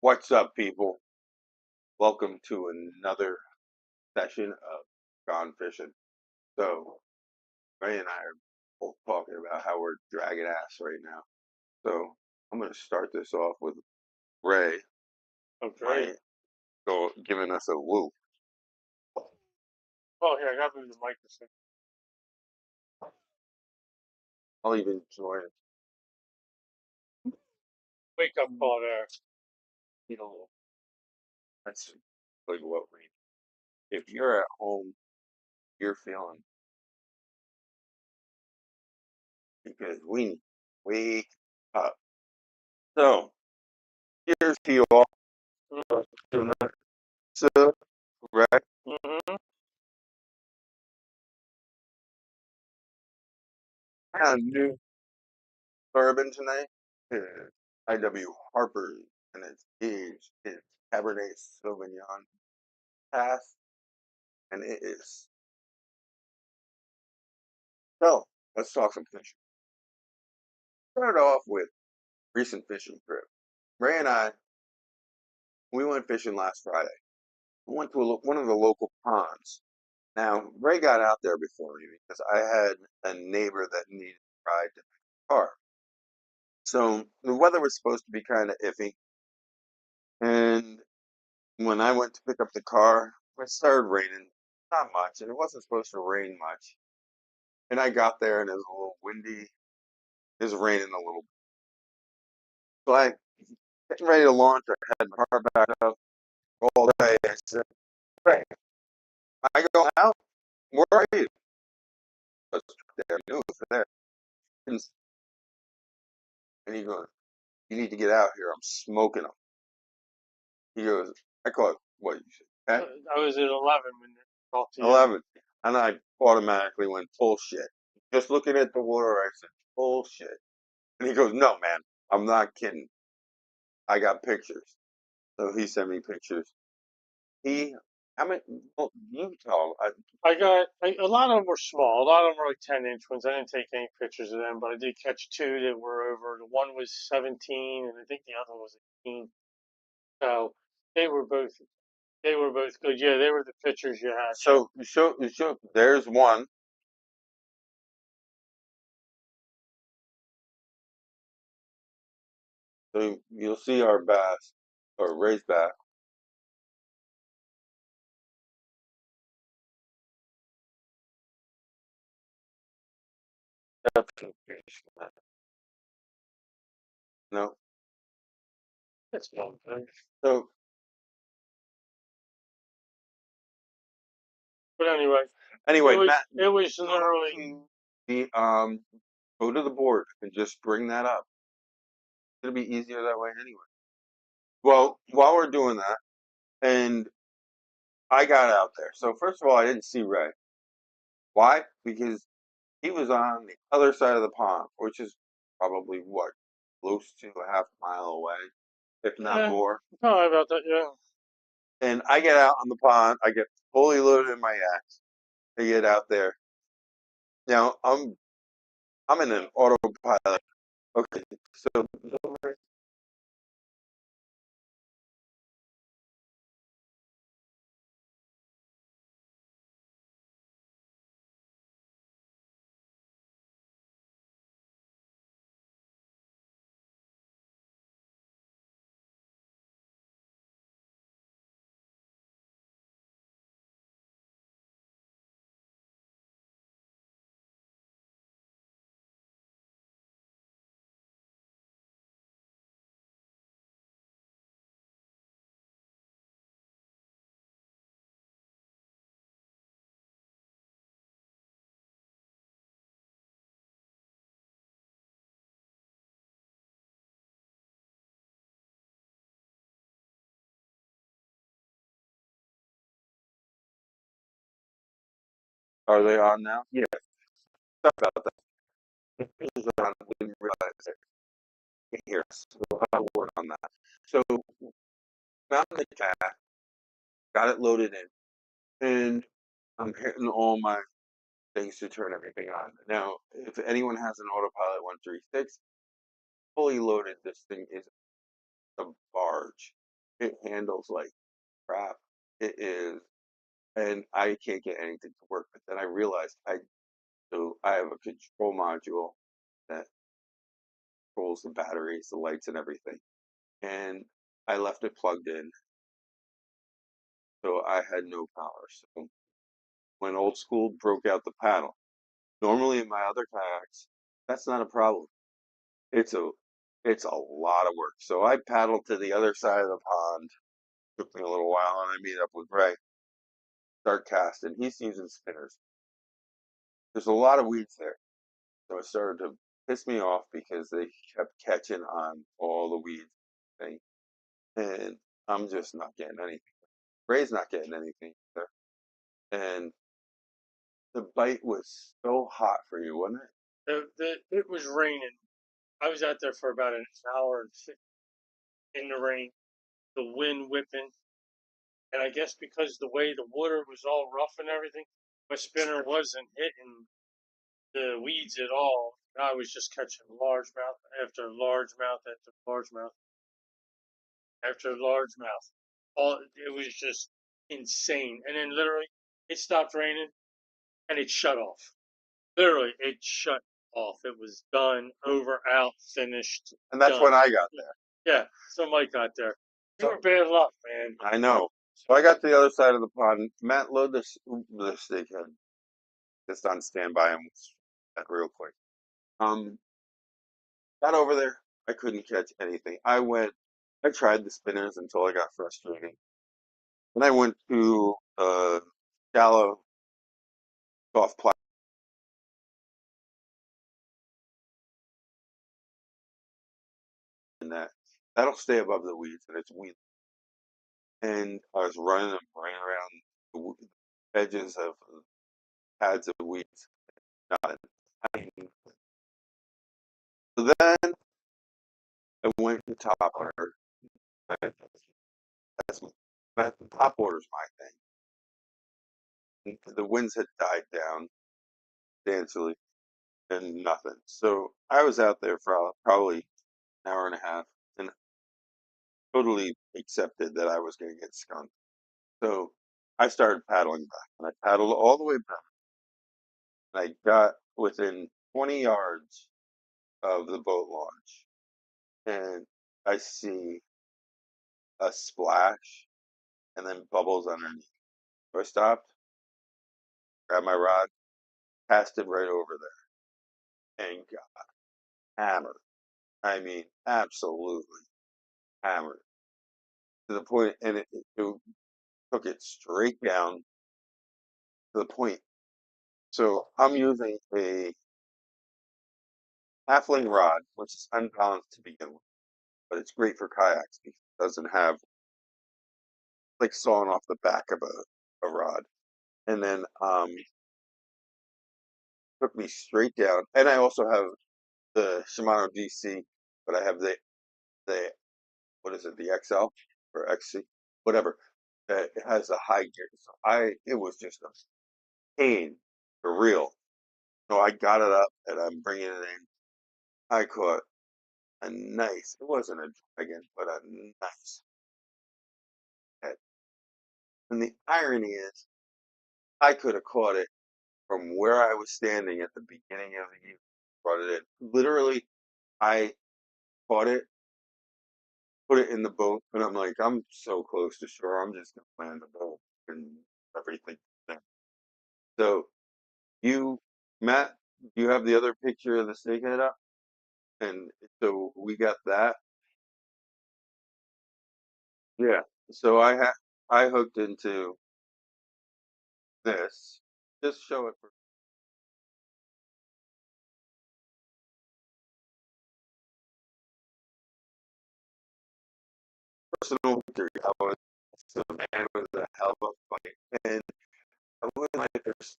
What's up, people? Welcome to another session of Gone Fishing. So, Ray and I are both talking about how we're dragging ass right now. So, I'm going to start this off with Ray, Okay. my go giving us a woo. Oh, here, I got to move the microphone. I'll even join it. Wake up call there. You know, that's like what we. If you're at home, you're feeling because we need to wake up. So, here's to you all. So, right? Mm-hmm. And new bourbon tonight is IW Harper's, and it's aged in Cabernet Sauvignon Pass, and it is. So, let's talk some fishing. Start off with recent fishing trip. Ray and I, we went fishing last Friday. We went to one of the local ponds. Now, Ray got out there before me because I had a neighbor that needed a ride to the car. So, the weather was supposed to be kind of iffy, and when I went to pick up the car, it started raining. Not much, and it wasn't supposed to rain much. And I got there and it was a little windy. It was raining a little bit. So I getting ready to launch. I had my car back up all day. I said, "Hey, I go out. Where are you?" I was there. I knew it was there. And he goes, "You need to get out here. I'm smoking them." He goes, "I call it what you said, 10, I was at 11 when I talked to you. 11," and I automatically went bullshit. Just looking at the water, I said, "Bullshit." And he goes, "No, man, I'm not kidding. I got pictures." So he sent me pictures. He, I mean, well, you tell. A lot of them were small. A lot of them were like 10-inch ones. I didn't take any pictures of them, but I did catch two that were over. The one was 17, and I think the other one was 18. So they were both, they were both good. Yeah, they were the pictures you had. So, there's one. So you'll see our bass or raised bass. No. That's one thing. So But anyway, anyway, Matt, it was go literally, to the go to the board and just bring that up. It'll be easier that way anyway. Well, while we're doing that, and I got out there. So first of all, I didn't see Ray. Why? Because he was on the other side of the pond, which is probably what, close to a half mile away, if not eh, more. sorry about that. Yeah. And I get out on the pond, I get fully loaded in my axe. I get out there. Now I'm in an autopilot. Okay, so are they on now? Yeah. Sorry about that. It was on. Didn't realize it. Here, so I'll work on that. So found the cat, got it loaded in, and I'm hitting all my things to turn everything on. Now, if anyone has an autopilot 136, fully loaded, this thing is a barge. it handles like crap. It is, and I can't get anything to work. But then I realized I have a control module that controls the batteries, the lights, and everything. And I left it plugged in, so I had no power. So when Old School broke out the paddle, normally in my other kayaks, that's not a problem. It's a it's a lot of work. So I paddled to the other side of the pond. Took me a little while, and I meet up with Ray, start casting. He's using spinners. There's a lot of weeds there, so it started to piss me off because they kept catching on all the weeds thing, and I'm just not getting anything. Ray's not getting anything either, and the bite was so hot for you, wasn't it? It was raining. I was out there for about an hour and 50 in the rain, the wind whipping, and I guess because the way the water was all rough and everything, my spinner wasn't hitting the weeds at all. I was just catching largemouth after largemouth after largemouth after largemouth. All it was just insane. And then literally, it stopped raining and it shut off. Literally, it shut off. It was done, over, out, finished, And that's done. when I got there. Yeah, so Mike got there. You So were bad luck, man. I know. So I got to the other side of the pond. Matt, load this stick in. Just on standby and that real quick. Um, got over there. I couldn't catch anything. I tried the spinners until I got frustrated. Then I went to shallow, soft plastic and that'll stay above the weeds, and it's weed. And I was running and running around the edges of pads of weeds. Nothing. So then I went to top order. That's top order's my thing. The winds had died down substantially and nothing. So I was out there for probably an hour and a half and totally accepted that I was going to get skunked. So I started paddling back and I paddled all the way back. And I got within 20 yards of the boat launch and I see a splash and then bubbles underneath. So I stopped, grabbed my rod, cast it right over there and got hammered. I mean, absolutely hammered to the point, and it took it straight down to the point. So I'm using a halfling rod, which is unbalanced to begin with, but it's great for kayaks because it doesn't have like sawing off the back of a rod. And then took me straight down. And I also have the Shimano DC, but I have the what is it, the XL or XC, whatever. It has a high gear. So it was just a pain for real. So I got it up and I'm bringing it in. I caught a nice, it wasn't a dragon, but a nice head. And the irony is, I could have caught it from where I was standing at the beginning of the year. Brought it in. Literally, I caught it, put it in the boat, and I'm like, I'm so close to shore, I'm just gonna land the boat and everything. So you, Matt, you have the other picture of the snakehead up, and so we got that. Yeah. So I hooked into this. Just show it for personal victory. I was so man, it was a hell of a fight, and I was my first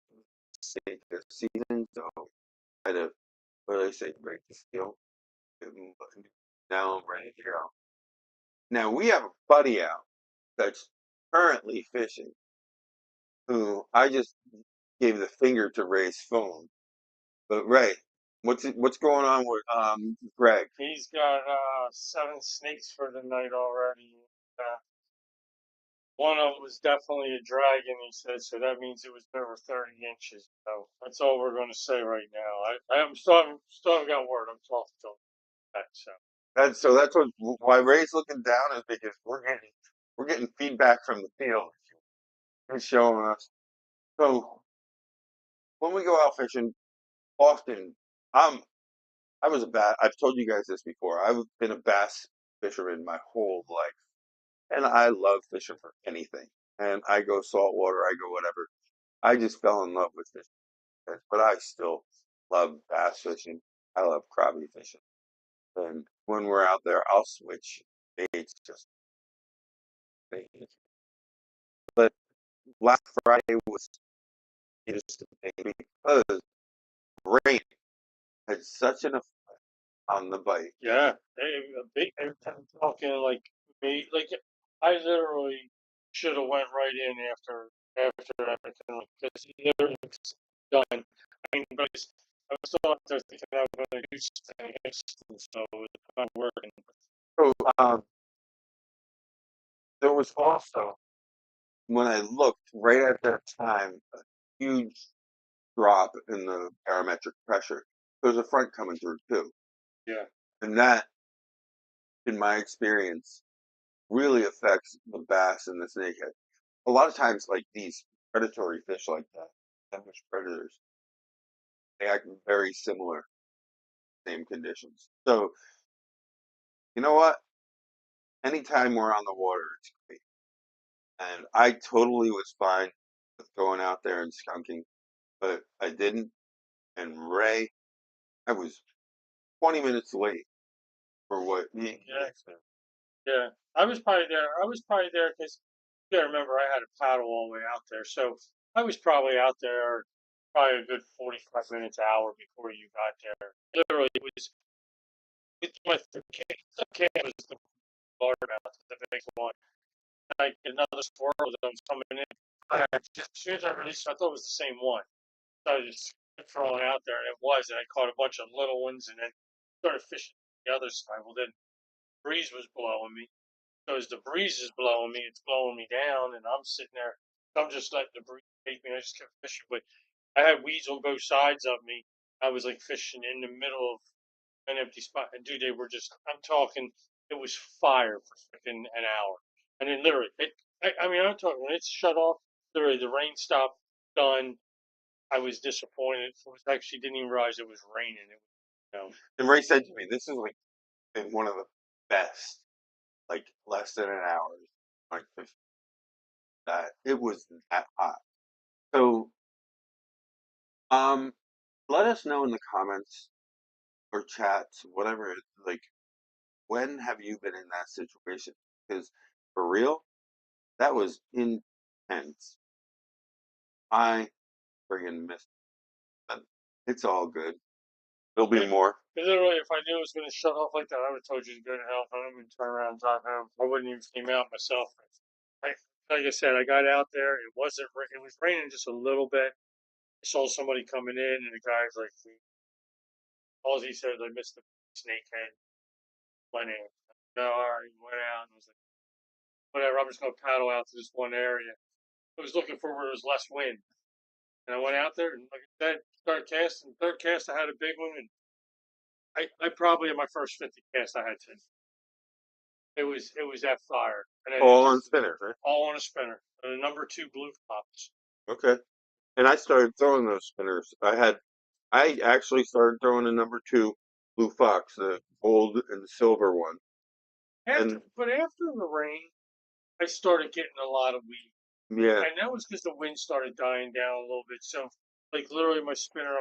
snake this season, so I had to what do I say, break the seal. And now I'm ready to go. Now we have a buddy out that's currently fishing, who I just gave the finger to Ray's phone. But Ray, what's going on with Greg? He's got 7 snakes for the night already. One of them was definitely a dragon, he said, so that means it was over 30 inches. So that's all we're going to say right now. I'm still haven't got word. I'm talking to him back, so. That's what why Ray's looking down is because we're getting feedback from the field. He's showing us. So when we go out fishing, often I'm I was a bass. I've told you guys this before. I've been a bass fisherman my whole life, and I love fishing for anything. And I go saltwater, I go whatever. I just fell in love with fishing, but I still love bass fishing. I love crappie fishing, and when we're out there, I'll switch baits just. But last Friday was interesting because rain had such an effect on the bite. Yeah, a big. I'm talking like me. Like I literally should have went right in after everything because everything's done. I mean, but I was still out there thinking I was going to do something against them, so it was not working. So there was also when I looked right at that time a huge drop in the barometric pressure. There's a front coming through too, Yeah, and that, in my experience, really affects the bass and the snakehead. A lot of times, like these predatory fish like that, ambush predators, they act very similar, same conditions. So, you know what? Anytime we're on the water, it's great. And I totally was fine with going out there and skunking, but I didn't. And Ray, I was 20 minutes late for what me and yeah, Ray said. yeah. I was probably there. I was probably there because you gotta remember I had a paddle all the way out there, so I was probably out there probably a good 45 minutes, hour before you got there. Literally, it was it's my the can was the largemouth, the big one. Like another squirrel that was coming in. Just as soon as I released, I thought it was the same one. So I just kept throwing out there, and it was. And I caught a bunch of little ones, and then started fishing the other side. Well, then the breeze was blowing me. So as the breeze is blowing me, it's blowing me down, and I'm sitting there. I'm just letting the breeze take me. I just kept fishing, but I had weeds on both sides of me. I was like fishing in the middle of an empty spot. And dude, they were just, I'm talking, it was fire for freaking an hour. And then literally, I mean, I'm talking, when it's shut off, literally the rain stopped, done. I was disappointed. I was actually didn't even realize it was raining. It was, And Ray said to me, "This is like been one of the best, like less than an hour, like that. It was that hot." So, um, let us know in the comments or chats, whatever. Like, when have you been in that situation? Because for real, that was intense. I friggin' missed it. But it's all good. There'll be yeah. more. Literally, if I knew it was going to shut off like that, I would have told you to go to hell home and turn around and drive home. I wouldn't even came out myself. I, like I said, I got out there. It wasn't. It was raining just a little bit. I saw somebody coming in, and the guy's like, all he said, I missed the snakehead. Went in. No, all right, went out and was like, whatever. I'm just going to paddle out to this one area. I was looking for where there was less wind, and I went out there and like I said, started casting. Third cast, I had a big one, and I probably in my first 50 cast, I had 10. It was that fire, and then it All on just spinners, right? all on a spinner. And a number two blue tops. Okay. And I started throwing those spinners. I actually started throwing a number two blue fox, the gold and silver one. And After the rain, I started getting a lot of weed, yeah, and that was because the wind started dying down a little bit. So, like literally, my spinner,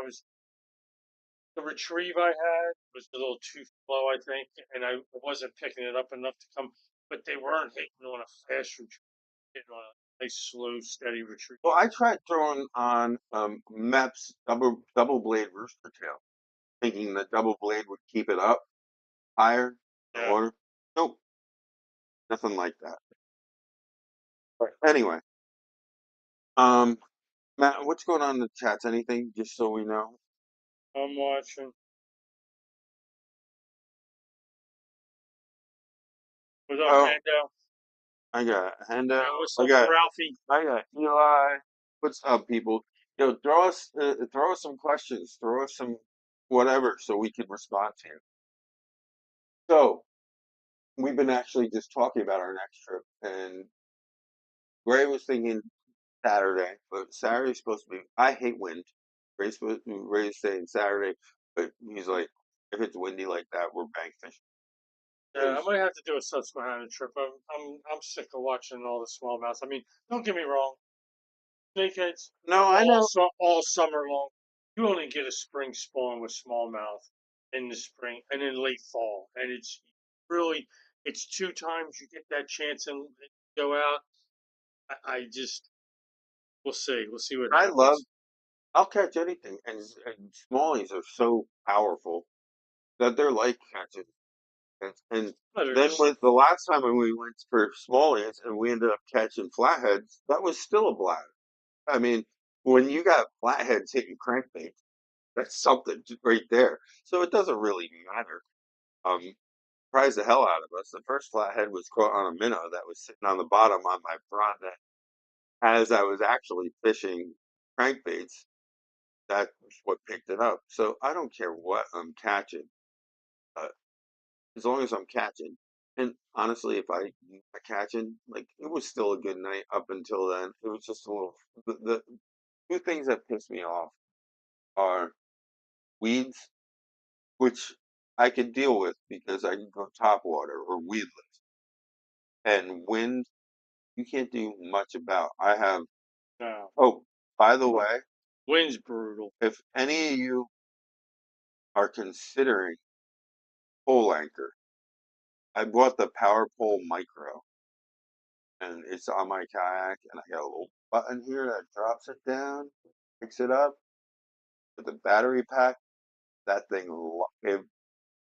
the retrieve I had was a little too slow, I think, and I wasn't picking it up enough to come. But they weren't hitting on a fast retrieve, hitting on a nice, slow, steady retrieve. well, I tried throwing on Mep's double blade rooster tail, thinking that double blade would keep it up higher in the Yeah. water. Nope, nothing like that. But anyway, um, Matt, what's going on in the chats? Anything, just so we know? I'm watching. What's up, Oh, Mando? I got Hendo. And what's I up, got Ralphie? I got Eli. What's up, people? Throw us some questions, throw us some whatever, so we can respond to you. So we've been actually just talking about our next trip, and Gray was thinking Saturday, but Saturday's supposed to be. I hate wind. Ray's saying Saturday, but he's like, if it's windy like that, we're bank fishing. Yeah, I 'Cause- might have to do a Susquehanna trip. I'm sick of watching all the smallmouths. I mean, don't get me wrong, snakeheads no, I know. all summer long. You only get a spring spawn with smallmouth in the spring and in late fall, and it's really it's two times you get that chance and go out. I just we'll see what I love. happens. I'll catch anything, and smallies are so powerful that they're like catching. And But they're then just with the last time when we went for smallies and we ended up catching flatheads, that was still a blast. I mean, when you got flatheads hitting crankbaits, that's something right there. So it doesn't really matter. Surprised the hell out of us. The first flathead was caught on a minnow that was sitting on the bottom on my front net as I was actually fishing crankbaits. That's what picked it up. So I don't care what I'm catching, uh, as long as I'm catching. And honestly, if I not catching, like it was still a good night up until then. It was just a little. The two things that piss me off are weeds, which I can deal with because I can go top water or weedless, and wind you can't do much about. I have. no. Oh, by the way, Wind's brutal. if any of you are considering pole anchor, I bought the Power Pole Micro, and it's on my kayak, and I got a little button here that drops it down, picks it up with the battery pack. That thing,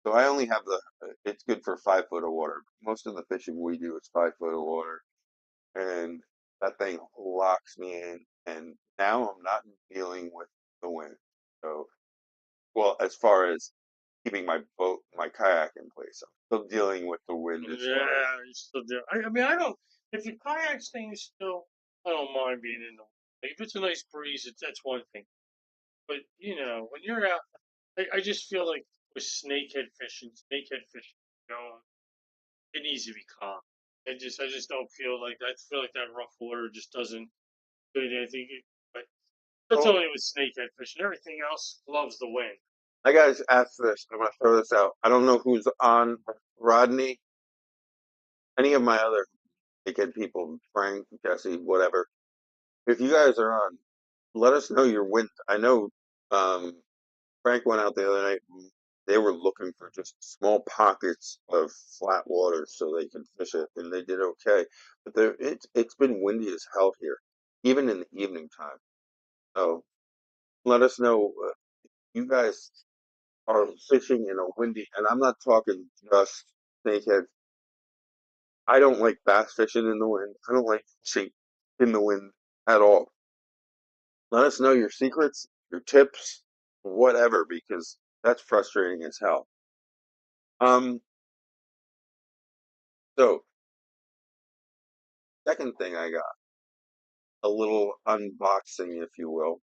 so I only have the. It's good for 5 foot of water. Most of the fishing we do is 5 foot of water, and that thing locks me in. And now I'm not dealing with the wind. So, well, as far as keeping my boat, my kayak in place, I'm still dealing with the wind as far as. Yeah, you still do. I mean, I don't. If your kayak stays still, I don't mind being in the. If it's a nice breeze, that's one thing. But when you're out, I just feel like with snakehead fishing, it needs to be calm. I just don't feel like I feel like that rough water just doesn't do anything. But that's So only with snakehead fishing. Everything else loves the wind. I gotta ask this. I'm gonna throw this out. I don't know who's on Rodney. Any of my other dickhead people, Frank, Jesse, whatever. If you guys are on, let us know your win. I know um, Frank went out the other night. They were looking for just small pockets of flat water so they could fish it, and they did okay. But it's been windy as hell here, even in the evening time. So let us know. You guys are fishing in a windy, and I'm not talking just snakehead. I don't like bass fishing in the wind. I don't like fishing in the wind at all. Let us know your secrets, your tips, whatever, because that's frustrating as hell. Um, so second thing I got, a little unboxing, if you will.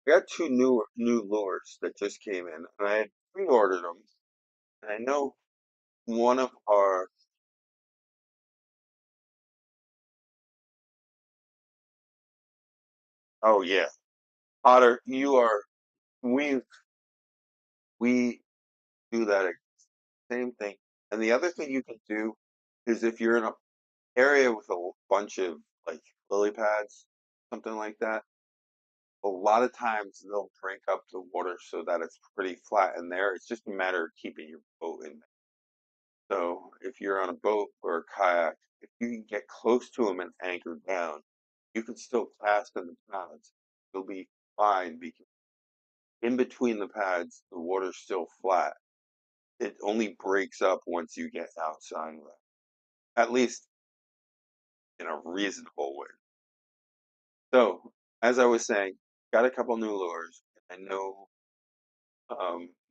I got two new lures that just came in, and I had pre-ordered them. And I know one of our, oh yeah, Otter, we we do that same thing. And the other thing you can do is if you're in an area with a bunch of like lily pads, something like that, a lot of times they'll drink up the water so that it's pretty flat in there. It's just a matter of keeping your boat in there. So if you're on a boat or a kayak, if you can get close to them and anchor down, you can still cast in the pads. You'll be fine because in between the pads, the water's still flat. It only breaks up once you get outside of it, at least in a reasonable way. So, as I was saying, got a couple new lures. I know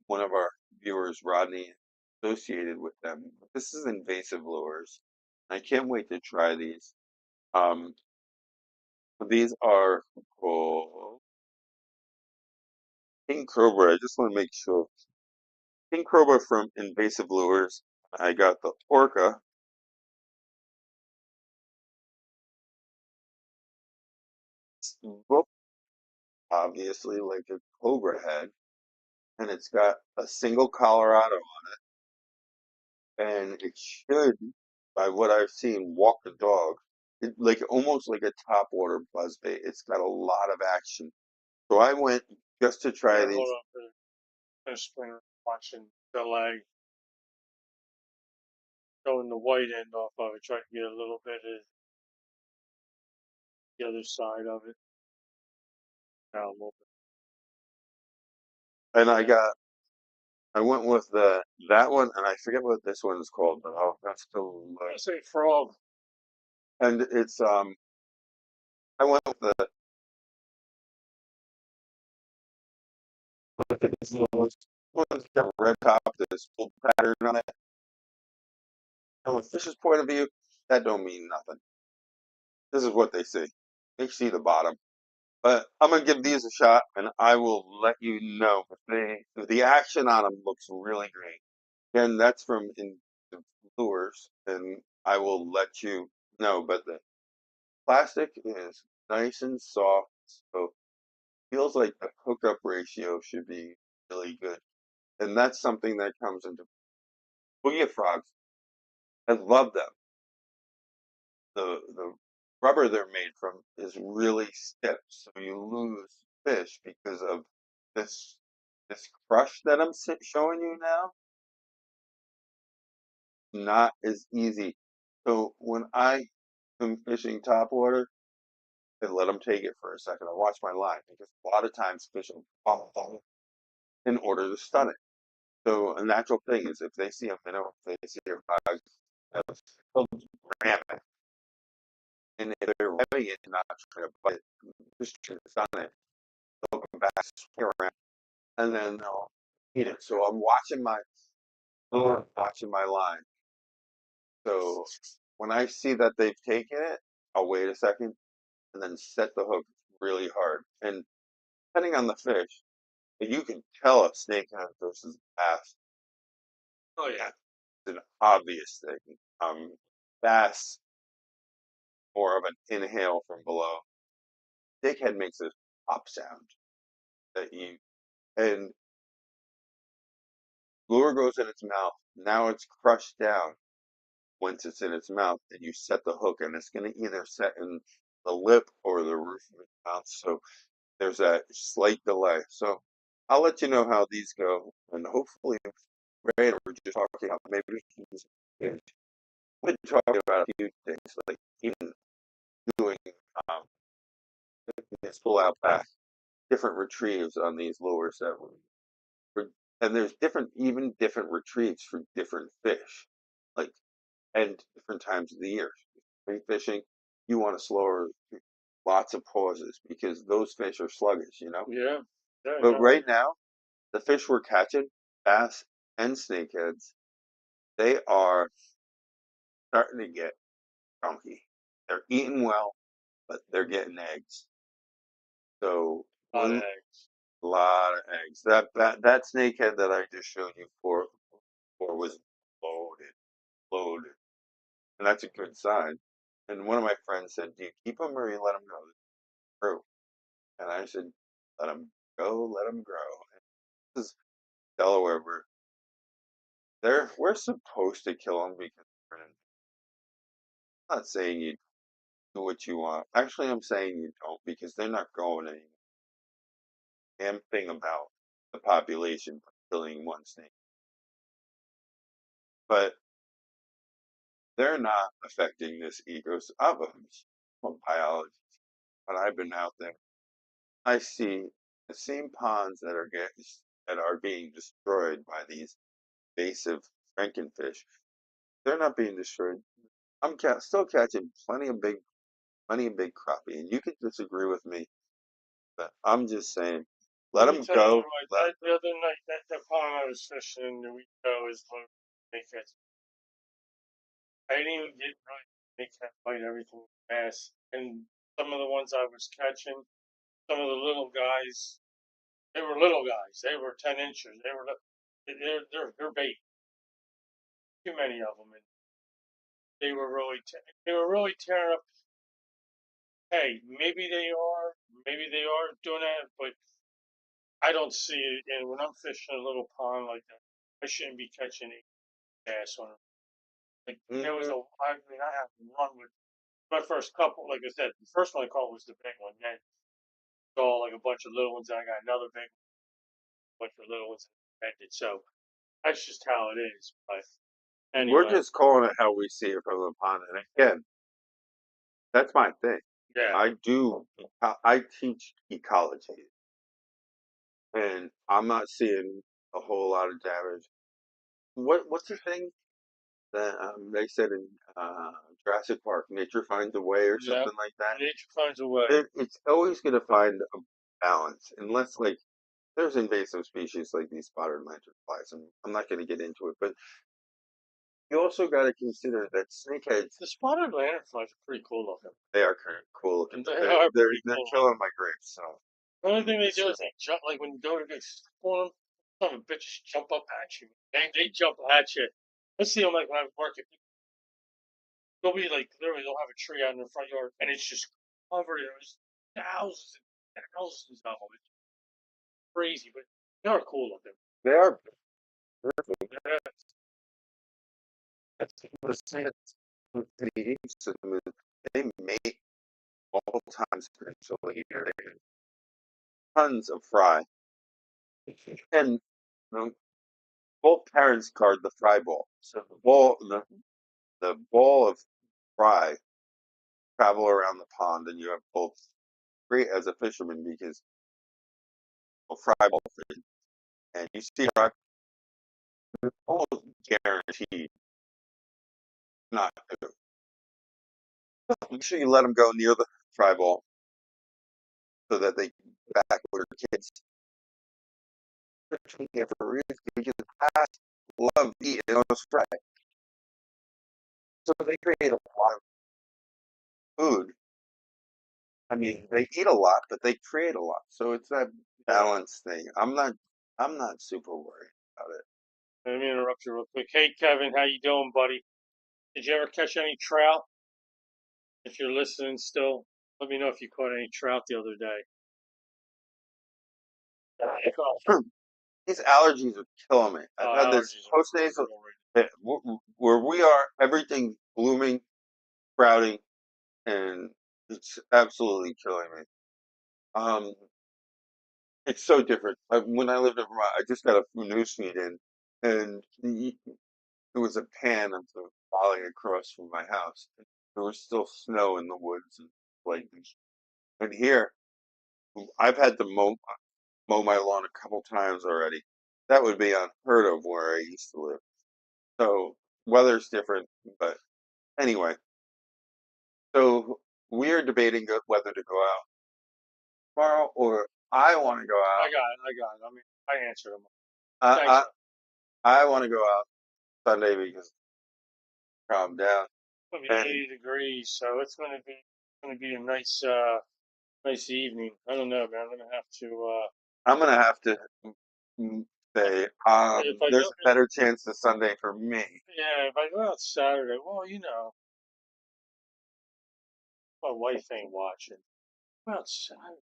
one of our viewers, Rodney, associated with them. This is invasive lures. I can't wait to try these. Um, these are called King Cobra. I just want to make sure. King Cobra from Invasive Lures. I got the Orca. It's look obviously like a cobra head, and it's got a single Colorado, and it should, by what I've seen, walk the dog. Like almost like a top water buzzbait. It's got a lot of action. So I went just to try Here, hold these. on for a splinter watching the leg, showing the white end off of it, trying to get a little bit of the other side of it. Now a little And bit. Yeah. I went with that one, and I forget what this one is called, but that's still I say frog. and it's I went with the look at this little one's got a red top, this full pattern on it. And from Fish's point of view, that don't mean nothing. This is what they see. They see the bottom. But I'm gonna give these a shot, and I will let you know. The action on them looks really great. Again, that's from in the lures, and I will let you know. But the plastic is nice and soft, so feels like the hookup ratio should be really good. And that's something that comes into boogie frogs. I love them. The rubber they're made from is really stiff, so you lose fish because of this this crush that I'm showing you now. Not as easy. So when I am fishing top water, I let them take it for a second. I watch my line because a lot of times fish will fall in order to stun it. So a natural thing is if they see a minnow, if they see a frog, they'll ram it. And if they're ramming it, not trying to bite it, just trying to stun it, they'll come back, swing around, and then they'll eat it. So I'm watching my line. So when I see that they've taken it, I'll wait a second and then set the hook really hard. And depending on the fish, you can tell a snakehead versus a bass. Oh yeah, it's an obvious thing. Bass more of an inhale from below. Snakehead makes a pop sound that you and lure goes in its mouth. Now it's crushed down once it's in its mouth, and you set the hook, and it's going to either set in the lip or the roof of its mouth. So there's a slight delay. So I'll let you know how these go, and hopefully, Ray, we're just talking about maybe we've been talking about a few things, like even doing um, this pull out back, different retrieves on these lures that for, and there's different retrieves for different fish, like and different times of the year. Spring fishing, you want to slower, lots of pauses because those fish are sluggish, you know. Yeah. Yeah. But Yeah. right now, the fish we're catching, bass and snakeheads, they are starting to get chunky. They're eating well, but they're getting eggs. So A lot of when eggs. a lot of eggs. That snakehead that I just showed you for was loaded, loaded, and that's a good sign. And one of my friends said, "Do you keep them or you let them go?" True. And I said, "Let them go, let them grow." And this is Delaware. We're supposed to kill them because I'm not saying you do what you want. Actually, I'm saying you don't because they're not going any damn thing about the population killing one snake. But they're not affecting this ecosystem of biology. But I've been out there. I see the same ponds that are being destroyed by these invasive frankenfish. They're not being destroyed. Still catching plenty of big crappie, and you can disagree with me, but I'm just saying, let Let me them tell you go. what, Let the other night, that pond I was fishing in the week ago is low. I didn't even get really make that bite everything fast. And some of the ones I was catching, some of the little guys, they were little guys. They were 10 inches. They're bait. Too many of them, and they were really tearing up. Hey, maybe they are doing that, but I don't see it. And when I'm fishing a little pond like that, I shouldn't be catching any bass on it. Like there was Hmm. I mean, I have one with my first couple. Like I said, the first one I caught was the big one. Then saw like a bunch of little ones. And I got another big bunch of little ones ended. So that's just how it is. But We're anyway, just calling it how we see it from the pond. And again, that's my thing. yeah, I do. I teach ecology, and I'm not seeing a whole lot of damage. What's the thing that they said in Jurassic Park? Nature finds a way, or yeah. something like that. Nature finds a way. It's always going to find a balance, unless like there's invasive species like these spotted lanternflies, and I'm not going to get into it, but you also got to consider that snakeheads, The spotted lanternflies are pretty cool looking. they are kind of cool looking, but They are pretty they're cool. killing my grapes. So The only thing they it's do is just they jump, like when you go to get spawn, some of the bitches jump up at you. They jump at you. I see them like when I'm working. They'll be like literally they'll have a tree out in the front yard and it's just covered. There's thousands and thousands of them. It's crazy, but they are cool looking. they are. Yeah, That's the same the system. They mate multiple times per year. They have tons of fry, and um, both parents guard the fry ball. So the ball of fry travel around the pond, and you have both great as a fisherman because a fry ball fish, and you see fry almost guaranteed not to. Make sure you let them go near the fry ball so that they get back with their kids. Here for a reason because I love eating those fry. So they create a lot of food. I mean, they eat a lot, but they create a lot. So it's that yeah. balance thing. I'm not super worried about it. Let me interrupt you real quick. Hey Kevin, how you doing, buddy? Did you ever catch any trout? If you're listening still, let me know if you caught any trout the other day. These allergies are killing me. I've had this Allergies are post nasal brutal right where we are, everything's blooming, sprouting, and it's absolutely killing me. Um, it's so different. When I lived in Vermont, I just got a news feed in, and there was a pan of the valley across from my house. There was still snow in the woods and like, and here I've had to mow my lawn a couple times already. That would be unheard of where I used to live. So weather's different, but anyway. So we're debating whether to go out tomorrow or I want to go now. out. I got it. I mean, I answered them. Thanks, I man. I want to go out Sunday because calm down. It's gonna be And 80 degrees, so it's gonna be a nice evening. I don't know, man. I'm gonna have to. I'm gonna have to mm, say If I go, there's a better chance this Sunday for me. yeah, if I go out Saturday, well, my wife ain't watching. Well, Saturday,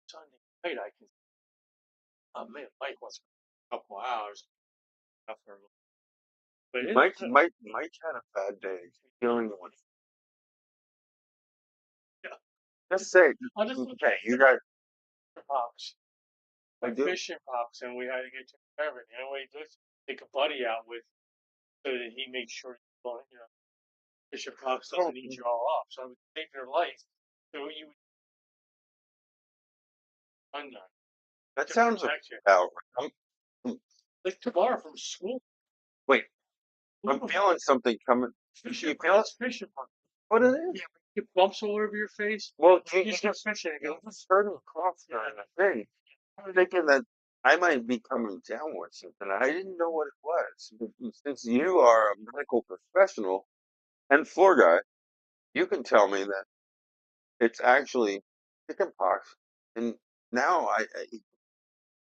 Sunday night, I can. Oh man, Mike wants a couple hours after, but it, Mike had a bad day. Feeling with yeah, just say I just look okay, you got at pops, I like do. fishing pops, and we had to get to everything. And we just take a buddy out with so that he makes sure, fishing pops Oh, doesn't eat you all up. So I would take their life. So you would unknown that to sounds protect you. about right. Mm, Like tomorrow from school, wait, school I'm was feeling something coming. fishing You feel it? pops, fishing pops. What it Yeah, is? when you get bumps all over your face. Well, You start fishing and you go, just heard me cough yeah, during the thing. I'm thinking that I might be coming down with something. I didn't know what it was. But since you are a medical professional, And floor guy, you can tell me that it's actually chicken pox. And now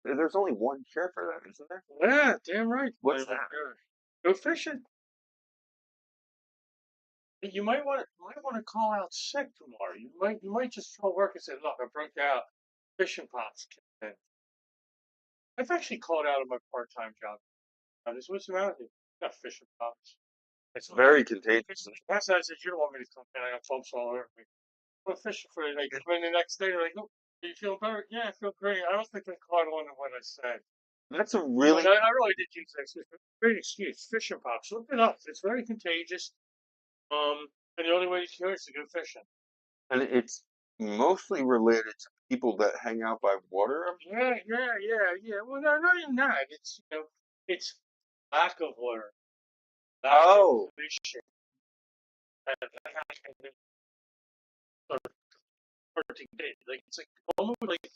there's only one cure for that, isn't there? Yeah, damn right. What's that? Go fishing. You might want to call out sick tomorrow. You might just tell work and say, "Look, I broke out fishing pots." And I've actually called out of my part-time job. I just, what's the matter with you? Got fishing pots. It's very contagious. Last night I said, "You don't want me to come in. I got bumps all over me." I'm fishing for the night. Come in the next day. They're like, "Oh, do you feel better?" Yeah, I feel great. I don't think they caught on to what I said. That's a But really, I really did use that excuse. Great excuse. Fishing pots. Look it up. It's very contagious. And the only way to cure it is to go fishing. and it's mostly related to people that hang out by water. Yeah, yeah, yeah, yeah. Well, no, not even that. It's lack of water, lack of Oh, fishing, and lack of hurting day. Like it's like almost like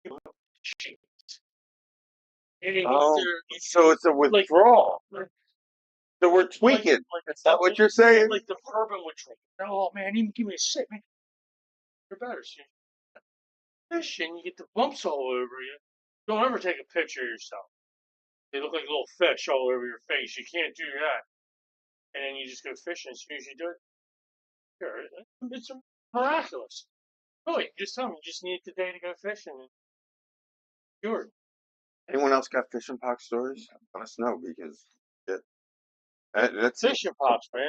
you know, sheep. And oh, it's so it's a like withdrawal. So we're like tweaking. like Is that what you're saying? like the bourbon would drink. Oh man, even give me a sip, man. You're better. So you fish and you get the bumps all over you. Don't ever take a picture of yourself. They look like little fish all over your face. You can't do that. And then you just go fishing as soon as you do it. Sure, it's miraculous. Really, just tell me, you just need the day to go fishing and cure it. Anyone else got fishing pox stories? Let us know because it, that's Fishing pops, man.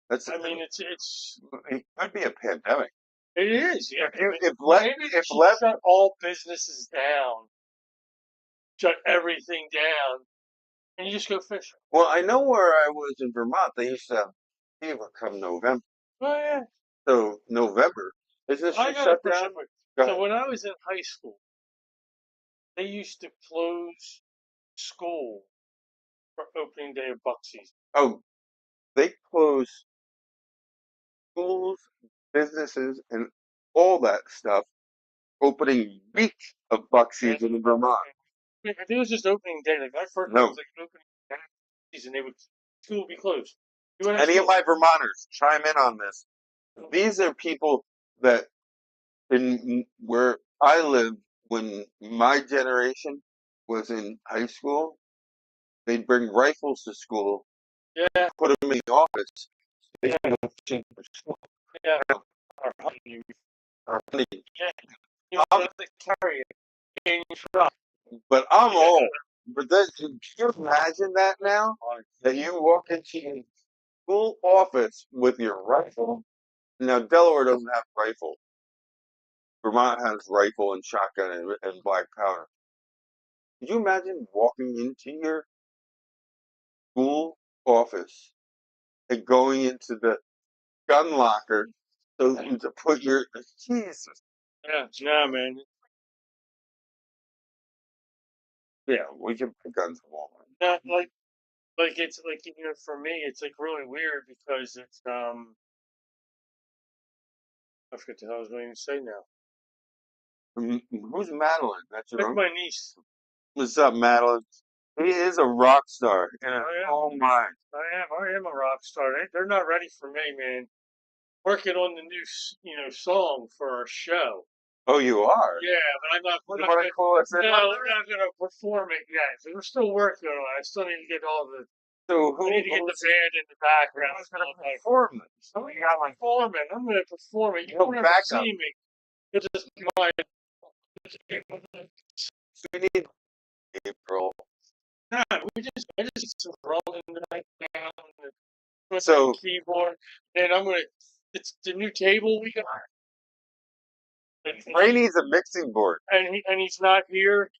that's I mean, it's, it could be a pandemic. it is. Yeah. Let Maybe they if should let shut all businesses down, shut everything down, and you just go fishing. well, I know where I was in Vermont. They used to have fever come November. Oh yeah, So November is this I your got a shutdown? question for you. Go So ahead. when I was in high school, they used to close school for opening day of buck season. Oh, they close schools, businesses, and all that stuff opening week of buck And season in Vermont. I think it was just opening day. Like my first one was No, like opening day season. School would be closed. You went to any of school. my Vermonters chime in on this. These are people that in where I lived when my generation was in high school, they'd bring rifles to school, Yeah, put them in the office. They yeah, could go fishing for school. yeah. Or hunting. Or hunting. Yeah, you don't have to carry it in your truck. But I'm Yeah. old. But then, can you imagine that now? That you walk into a school office with your rifle? Now, Delaware doesn't have rifle. Vermont has rifle and shotgun and black powder. Could you imagine walking into your school office and going into the gun locker so to put your Jesus? Yeah, nah, man. Yeah, we can put guns in Walmart. Not like it's like for me, it's like really weird because it's I forget the hell I was going to say now. Who's Madeline? That's your That's uncle? my niece. What's up, Madeline? He is a rock star in his I am. own mind. I am a rock star. They're not ready for me, man. Working on the new, song for our show. Oh, you are? Yeah, but I'm not. We're You not want to gonna. call us in No, on we're that? not gonna perform it yet. So we're still working on it. I still need to get all the. So I need to get the band in the background. who's gonna perform this? So we got my performing. I'm gonna perform it. You No won't ever backup. see me. It's just my. So we need April. Nah, I just get some drum in the background, and put the So keyboard, and I'm gonna. It's the new table we got. And, Ray needs a mixing board. he's not here.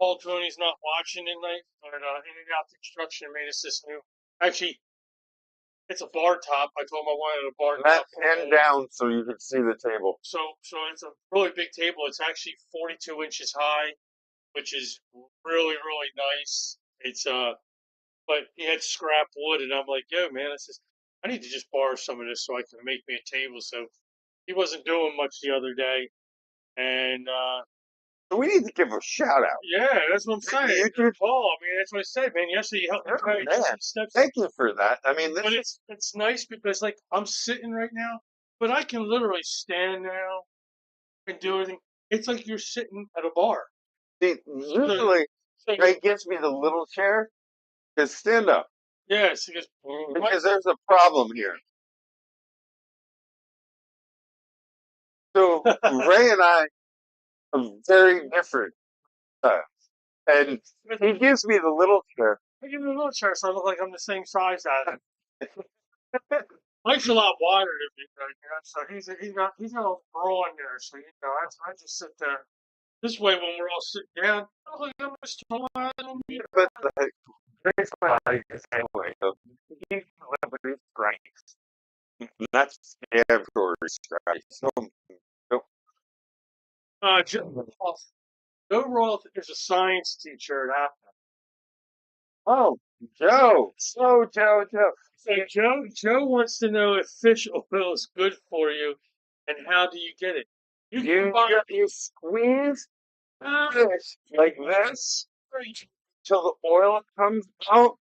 Paul Tony's not watching tonight, but In and Out Construction made us this new. Actually, it's a bar top. I told him I wanted a bar That top. hand down so you can see the table. So it's a really big table. It's actually 42 inches high, which is really really nice. But he had scrap wood, and I'm like, yo man, I need to just borrow some of this so I can make me a table. So he wasn't doing much the other day, and So we need to give a shout out. Yeah, that's what I'm saying. You Good did, call. I mean, that's what I said, man. Yesterday you helped me oh, carry man. some steps, Thank you for that. I mean, but this is, it's nice because like I'm sitting right now, but I can literally stand now and do everything. It's like you're sitting at a bar. see, So, usually so Ray gives me the little chair to stand up yes, because because there's a problem here. So Ray and I are very different. Uh, and he gives me the little chair. I give him a little chair, so I look like I'm the same size as him. Mike's a lot wider than me, though, you know, so he's got a bra in there, so I just sit there. This way, when we're all sitting down, I look like I'm as tall as him. But Ray's not like the same way. So he's with his strength. Not scared for his strength. So, Joe Roth is a science teacher at Apple. oh, Joe. So Joe wants to know if fish oil is good for you, and how do you get it? You can buy You squeeze fish like this till the oil comes out,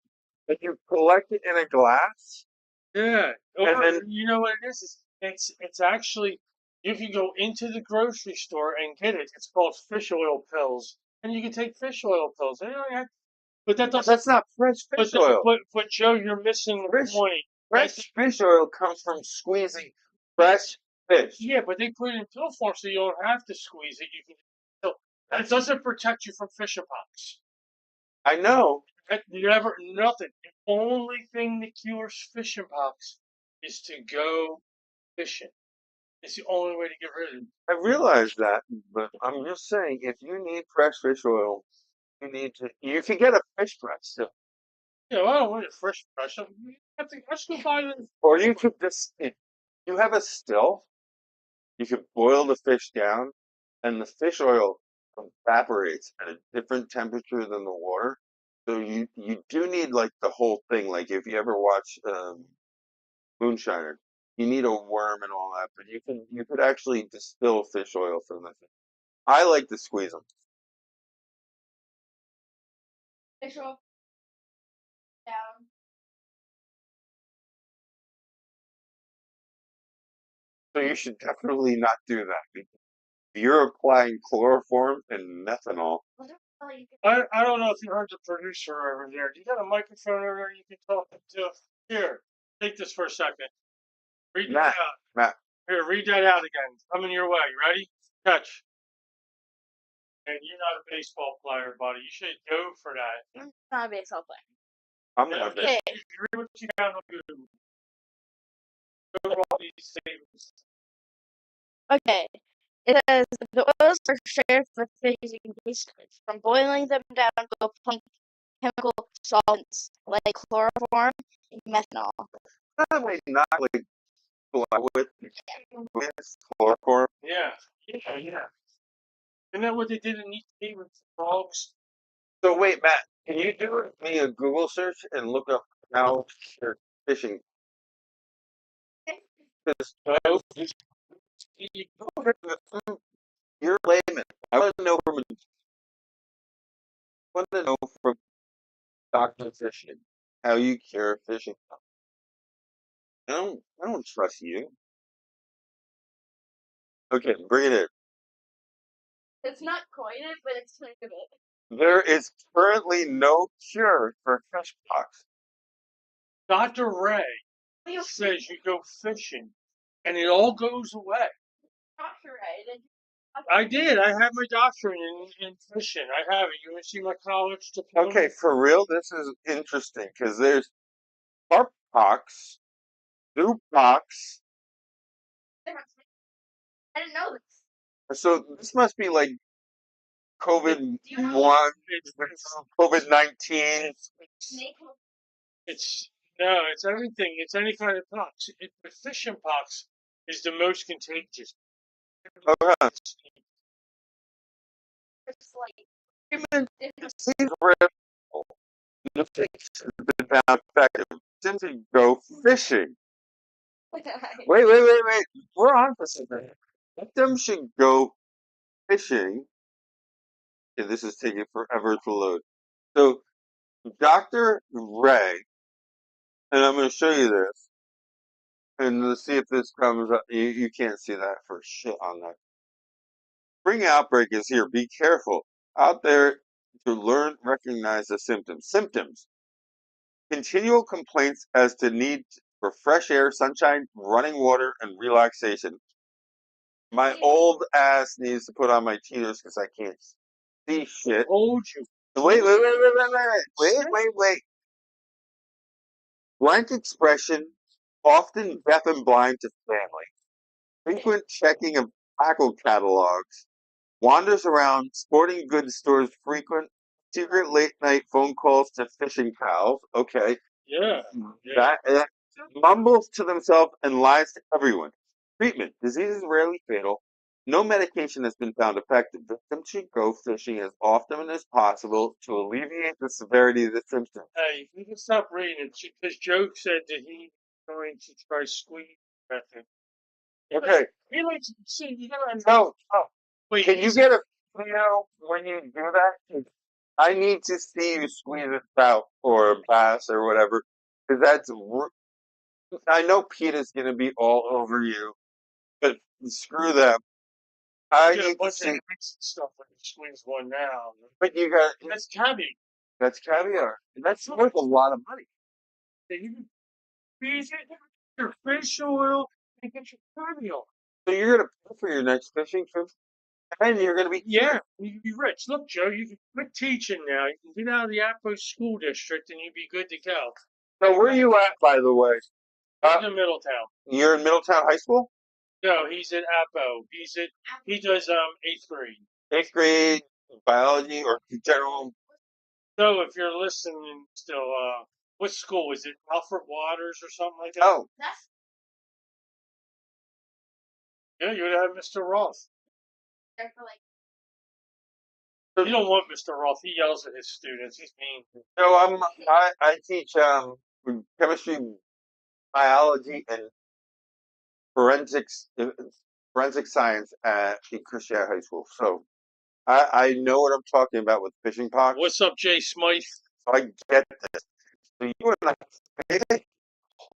and you collect it in a glass, yeah, and or then you know what it is? It's actually you can go into the grocery store and get it. It's called fish oil pills, and you can take fish oil pills. But that doesn't. that's not fresh But fish oil. but Joe, you're missing the Fresh point. fresh fish oil comes from squeezing fresh fish. Yeah, but they put it in pill form so you don't have to squeeze it. You can. So it doesn't protect you from fishing pox. I know. Never, nothing. The only thing that cures fishing pox is to go fishing. It's the only way to get rid of it. I realize that, but I'm just saying, if you need fresh fish oil, you can get a fish press too. You know, I don't want it fresh. I should go buy it. Or you could just, if you have a still, you could boil the fish down, and the fish oil evaporates at a different temperature than the water. So you do need like the whole thing. Like if you ever watch Moonshiner, you need a worm and all that, but you could actually distill fish oil from the fish. I like to squeeze them. Fish oil down. So you should definitely not do that because you're applying chloroform and methanol. I don't know if you heard the producer over there. Do you got a microphone over there you can talk to? Here, take this for a second. Read that Matt, out. Matt, Here, read that out again. Coming your way. Ready? Catch. And you're not a baseball player, buddy. You should go for that. I'm not a baseball player. I'm Yeah, not. Okay. read what you got on Google. Go over all these statements. Okay. It says the oils are shared with fish using research, from boiling them down to applying chemical solvents like chloroform and methanol. Probably not like with chloroform. Yeah. Isn't that what they did in ET with frogs? So wait, Matt, can you do me a Google search and look up how they're fishing? Because you're a layman. I want to know from Dr. Fishin how you cure fishing. I don't trust you. Okay, bring it in. It's not coined, but it's kind of it. There is currently no cure for fish pox. Dr. Ray says you go fishing and it all goes away. Dr. Ray, I did. I have my doctorate in fishing. I have it. You want to see my college diploma? Okay, for real, this is interesting because there's carp pox, zoo pox. I didn't know this. So this must be like COVID-1, COVID-19. Snake. It's no, it's everything. It's any kind of pox. The fishing pox is the most contagious. Okay. It's like Even disease risk, the fix has been found effective. Simply go fishing. Wait. We're on for something. Victims should go fishing and this is taking forever to load. So Dr. Ray, and I'm going to show you this, and let's see if this comes up. You can't see that for shit on that. Spring outbreak is here. Be careful. Out there to learn, recognize the symptoms. Symptoms. Continual complaints as to need for fresh air, sunshine, running water, and relaxation. My old ass needs to put on my cheaters because I can't see shit. Told you. Wait. Blank expression, often deaf and blind to family. Frequent checking of tackle catalogs. Wanders around sporting goods stores frequent. Secret late night phone calls to fishing pals. Okay. Yeah. That mumbles to themselves and lies to everyone. Treatment. Disease is rarely fatal. No medication has been found effective. Victims should go fishing as often as possible to alleviate the severity of the symptoms. Hey, you can stop reading it because Joe said that he's going to try squeeze method. Okay. He likes to see. You gotta No. wait. Can you get a video when you do that? I need to see you squeeze a trout or a bass or whatever, because I know PETA's going to be all over you, but screw them. I get a need to bunch of see. mixed stuff when you squeeze one now. But you got That's caviar. that's caviar. And that's worth a lot of money. Then you can squeeze it, your fish oil, and get your caviar. So you're going to pay for your next fishing trip, and you're going to be Yeah, you can be rich. Look, Joe, you can quit teaching now. You can get out of the Appo school district, and you'd be good to go. So where are you at, by the way? He's in Middletown. You're in Middletown High School? No, he's at Appo. He does 8th grade. 8th grade biology or general? So if you're listening still, what school is it? Alfred Waters or something like that? Oh, Yeah, you would have Mr. Roth. They're for like You don't want Mr. Roth. He yells at his students. He's mean. so I teach chemistry, biology, and forensics forensic science at Christian High School. So I know what I'm talking about with fishing pox. What's up, Jay Smythe? So I get this. So you and I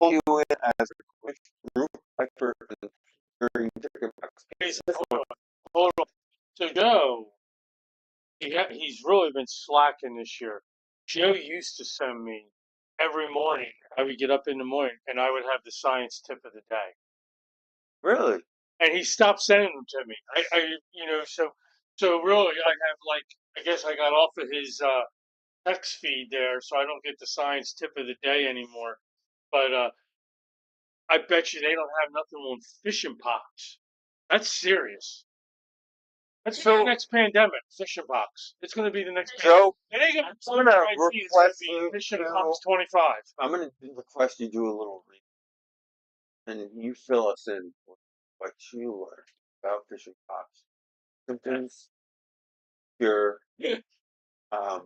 pull you in as a quick group expert during chicken pox. Hold on. So Joe, he's really been slacking this year. Joe used to send me every morning. I would get up in the morning and I would have the science tip of the day. Really? And he stopped sending them to me. So really, I have I guess I got off of his text feed there, so I don't get the science tip of the day anymore. But I bet you they don't have nothing on fishing pox. That's serious. That's the next pandemic, fishing pox. It's going to be the next. Joe, It ain't going I'm gonna request be you fishing to. pox 25. I'm gonna request you do a little reading, and you fill us in with what you learned about fishing pox symptoms, cure, um,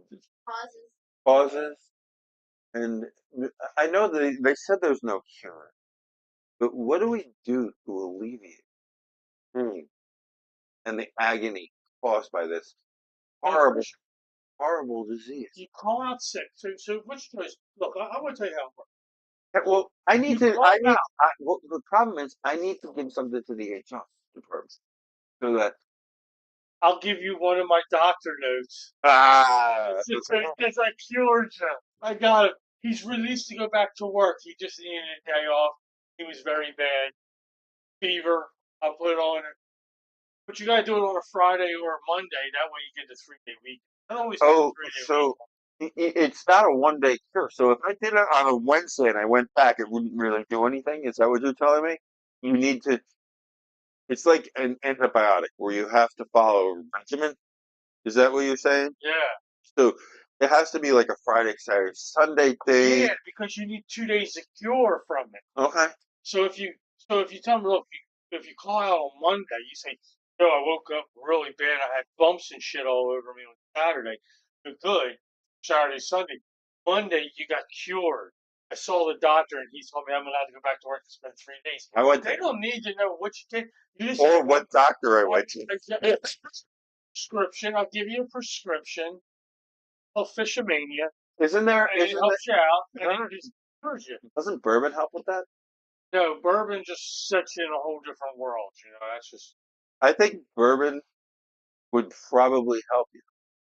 causes, and I know they said there's no cure, but what do we do to alleviate pain and the agony caused by this horrible disease? You call out sick. So which choice? Look, I want to tell you how it works. Well, I need You to. call I need. out. Well, the problem is, I need to give something to the HR department so that. I'll give you one of my doctor notes. Because I cured you. I got it. He's released to go back to work. He just needed a day off. He was very bad. Fever. I'll put it on it. But you got to do it on a Friday or a Monday. That way you get the 3-day week. I always do Oh, 3-day so week. it's not a 1 day cure. So if I did it on a Wednesday and I went back, it wouldn't really do anything. Is that what you're telling me? You need to. It's like an antibiotic where you have to follow a regimen. Is that what you're saying? Yeah. So it has to be like a Friday, Saturday, Sunday thing. Yeah, because you need 2 days to cure from it. Okay. So if you tell me, look, if you call out on Monday, you say, "Yo, I woke up really bad. I had bumps and shit all over me on Saturday." You're good. Saturday, Sunday, Monday, you got cured. I saw the doctor and he told me I'm allowed to go back to work and spend 3 days. I went They to, don't need to know what you did. You just or what doctor I went to. prescription. I'll give you a prescription of Fishamania, Isn't there? and it Isn't helps you out, and there? it just cures you. Doesn't bourbon help with that? No, bourbon just sets you in a whole different world. That's just I think bourbon would probably help you.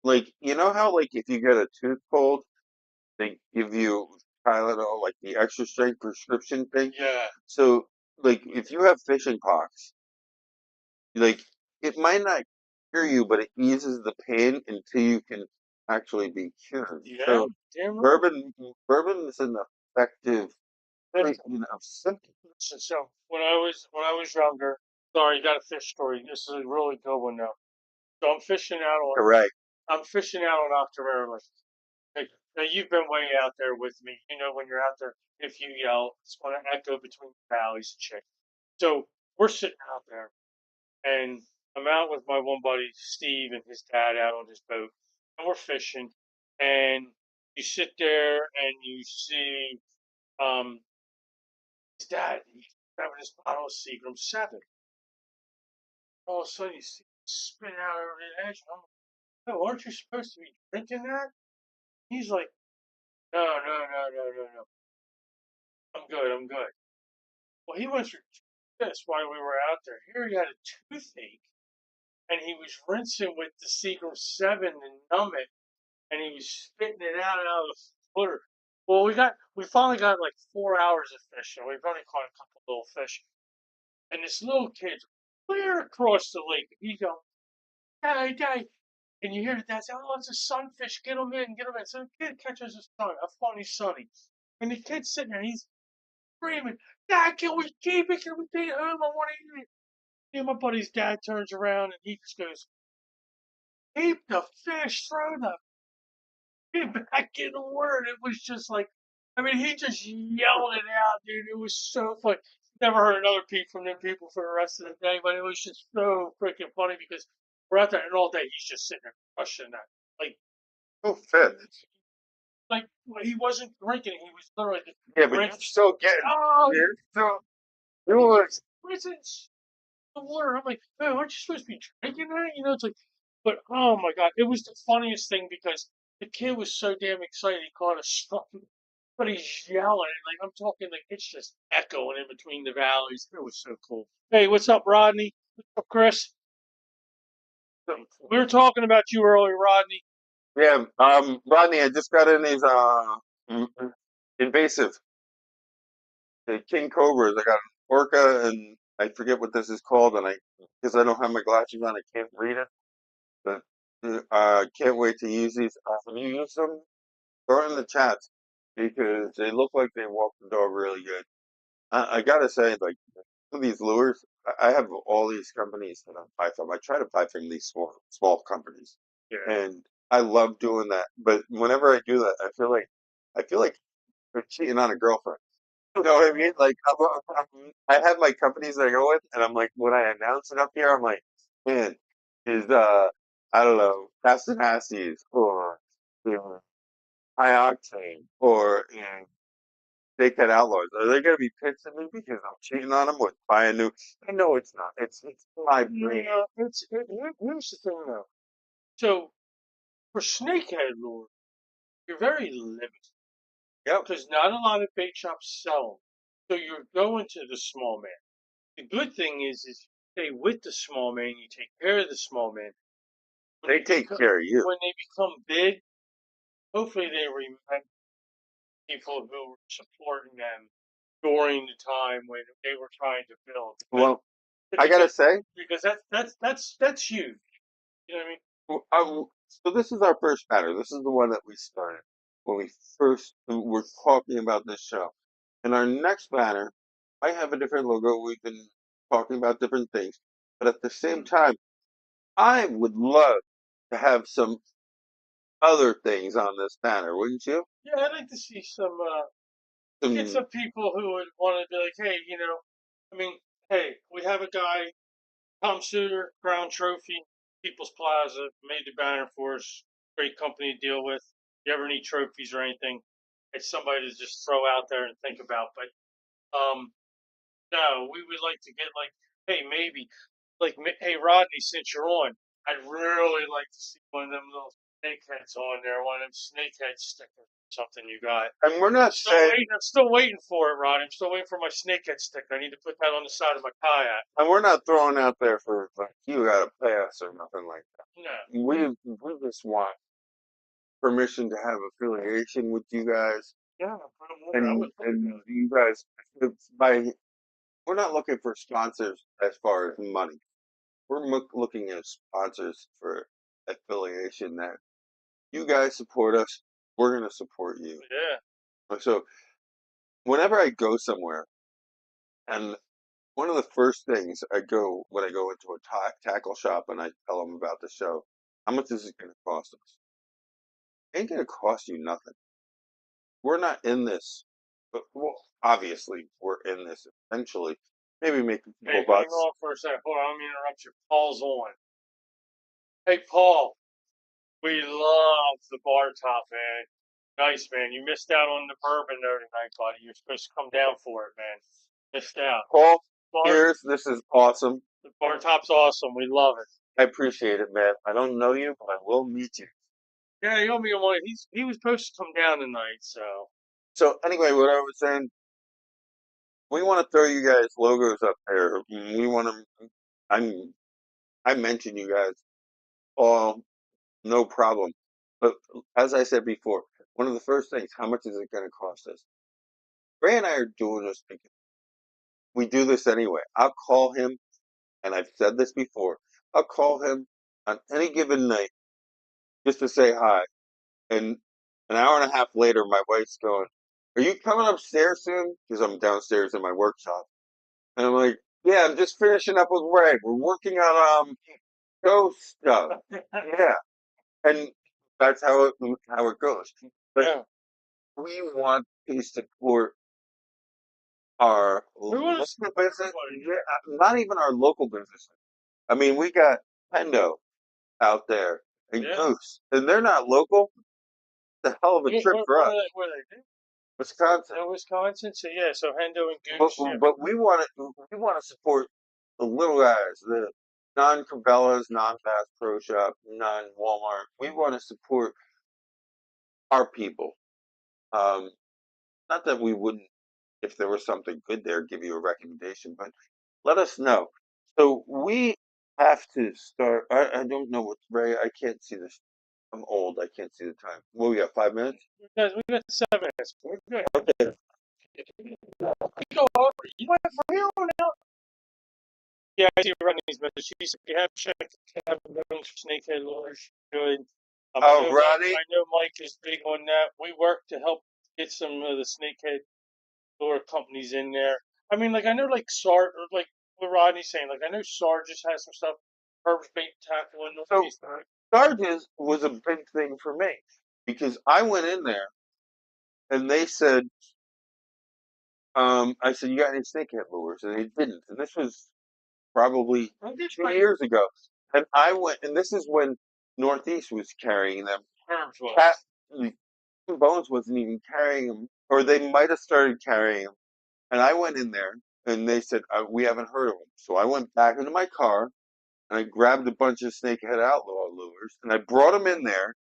Like, you know how like if you get a tooth cold, they give you Tylenol, like the extra strength prescription thing. yeah, So, like, if you have fishing pox, like it might not cure you, but it eases the pain until you can actually be cured. yeah, So, damn right. bourbon is an effective treatment of symptoms. So when I was younger, sorry, you got a fish story. This is a really good one now. So Correct. I'm fishing out on October. Like, now you've been way out there with me. When you're out there, if you yell, it's going to echo between the valleys and shit. So we're sitting out there, and I'm out with my one buddy Steve and his dad out on his boat, and we're fishing. And you sit there and you see um, his dad he's grabbing his bottle of Seagram 7. All of a sudden, you see it spit out over the edge. And I'm like, "No, aren't you supposed to be drinking that?" He's like, "No, no, no, no, no, no. I'm good. I'm good." Well, he went through this while we were out there. Here he had a toothache, and he was rinsing with the Seagram 7 to numb it, and he was spitting it out of the footer. Well, we finally got like 4 hours of fishing. We've only caught a couple little fish, and this little kid's clear across the lake. He's going, "Hey, Dad," and you hear the dad say, "Oh, it's a sunfish. Get him in, get him in." So the kid catches a a funny sunny, and the kid's sitting there. He's screaming, "Dad, can we keep it? Can we take it home? I want to eat it." And my buddy's dad turns around and he just goes, "Keep the fish, throw the fish back in the water." And it was just like, I mean, he just yelled it out, dude. It was so funny. Never heard another peep from them people for the rest of the day, but it was just so freaking funny because we're out there and all day he's just sitting there crushing that. Like, Oh, fit. he wasn't drinking, he was literally just Yeah, but you're rinsing. still getting. Oh, You're still. You was. rinsing the water. I'm like, "Man, aren't you supposed to be drinking that?" It's like, but oh my god, it was the funniest thing because the kid was so damn excited he caught a stuff, but he's yelling like I'm talking like it's just echoing in between the valleys. It was so cool. Hey, what's up, Rodney? What's up, Chris? We were talking about you earlier, Rodney. Yeah. Rodney, I just got in these mm, invasive the king cobras. I got an orca, and I forget what this is called, and I because I don't have my glasses on, I can't read it. But can't wait to use these. When you use them, throw it in the chat because they look like they walk the dog really good. I gotta say, like these lures, I have all these companies that I buy from. I try to buy from these small companies, Yeah. and I love doing that. But whenever I do that, I feel like they're cheating on a girlfriend. You know what I mean? Like I have my companies that I go with, and I'm like, when I announce it up here, I'm like, man, is I don't know, Castanassis or High Octane or Big Cat Outlaws. Are they gonna be pissed at me because I'm cheating on them with buying new? I know it's not. It's my brain. Yeah, here's the thing though. So for snakehead lure, you're very limited Yep. because not a lot of bait shops sell them. So you're going to the small man. The good thing is you stay with the small man, you take care of the small man. They take care of you. When they become big, hopefully they remember people who were supporting them during the time when they were trying to build. Well, I gotta say, Because that's huge. You know what I mean? so this is our first pattern. This is the one that we started when we first were talking about this show. And our next banner, I have a different logo. We've been talking about different things, but at the same time, I would love to have some other things on this banner, wouldn't you? Yeah, I'd like to see get Some, some people who would want to be like, hey, I mean, hey, we have a guy, Tom Suter, Crown Trophy, People's Plaza, made the banner for us. Great company to deal with. If you ever need trophies or anything, it's somebody to just throw out there and think about. But no, we would like to get like, hey, maybe, like, hey, Rodney, since you're on, I'd really like to see one of them little snakeheads on there, one of them snakehead stickers, something you got. And we're not saying, I'm still waiting for it, Rod. I'm still waiting for my snakehead sticker. I need to put that on the side of my kayak. and we're not throwing out there for like you got to pass or nothing like that. No. We just want permission to have affiliation with you guys, Yeah, I would and you guys by we're not looking for sponsors as far as money. We're looking at sponsors for affiliation that you guys support us, we're going to support you. Yeah. So whenever I go somewhere, and one of the first things I go when I go into a tackle shop and I tell them about the show, how much is it going to cost us? It ain't going to cost you nothing. We're not in this, but well, obviously we're in this eventually. Maybe make a Hey, couple hang bucks. on for a second. Hold on, let me interrupt you. Paul's on. Hey, Paul, we love the bar top, man. Nice, man. You missed out on the bourbon there tonight, buddy. You're supposed to come down for it, man. Missed out. Paul, Bar, cheers. This is awesome. the bar top's awesome. We love it. I appreciate it, man. I don't know you, but I will meet you. Yeah, he owe me one. He was supposed to come down tonight, so. So anyway, what I was saying, we want to throw you guys logos up there. We want to. I'm. I mentioned you guys all, no problem. But as I said before, one of the first things, how much is it going to cost us? Ray and I are doing this because we do this anyway. I'll call him, and I've said this before. I'll call him on any given night just to say hi. And an hour and a half later, my wife's going, "Are you coming upstairs soon?" Because I'm downstairs in my workshop. And I'm like, "Yeah, I'm just finishing up with Ray. We're working on show stuff." Yeah, and that's how it goes. But Yeah. we want to support our We want local to. business. Yeah, not even our local business. I mean, we got Pendo out there and Yeah. Goose, and they're not local. It's a hell of a trip for us. Where they? Wisconsin. In Wisconsin. So yeah, so Hendo and But Goose. Yeah. but we want to support the little guys, the non Cabela's, non Bass Pro Shop, non Walmart. We want to support our people. Um, not that we wouldn't, if there was something good there, give you a recommendation, but let us know. So we have to start. I don't know what Ray. I can't see this. I'm old. I can't see the time. Well, we got 5 minutes. We got 7 minutes. We're good. Okay. We go over. You went from here on out. Yeah, I see Rodney's message. She said you have checked the cabin rooms for snakehead lures. Good. Oh, Rodney. I know Mike is big on that. We work to help get some of the snakehead lure companies in there. I mean, like I know, like SAR, or like what Rodney's saying. Like I know SAR just has some stuff. Herb's bait tackle and So Sarge's was a big thing for me because I went in there and they said, I said, "You got any snakehead lures?" And they didn't. And this was probably 2 years ago. And I went, and this is when Northeast was carrying them. Herb's was. Cat Bones wasn't even carrying them, or they might have started carrying them. And I went in there, and they said, "We haven't heard of them." So I went back into my car, and I grabbed a bunch of snakehead outlaw lures, and I brought them in there,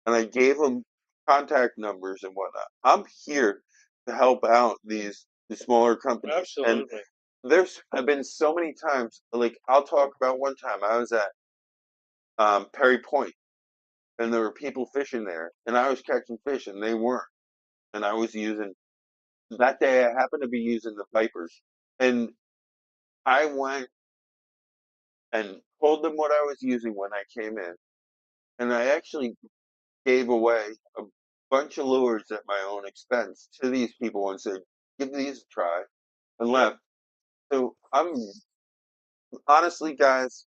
and I gave them contact numbers and whatnot. I'm here to help out the smaller companies. Absolutely. And there's have been so many times, like I'll talk about one time I was at Perry Point, and there were people fishing there, and I was catching fish, and they weren't. And I was using that day. I happened to be using the Vipers, and I went and told them what I was using when I came in, and I actually gave away a bunch of lures at my own expense to these people and said, "Give these a try," and left. So I'm honestly, guys,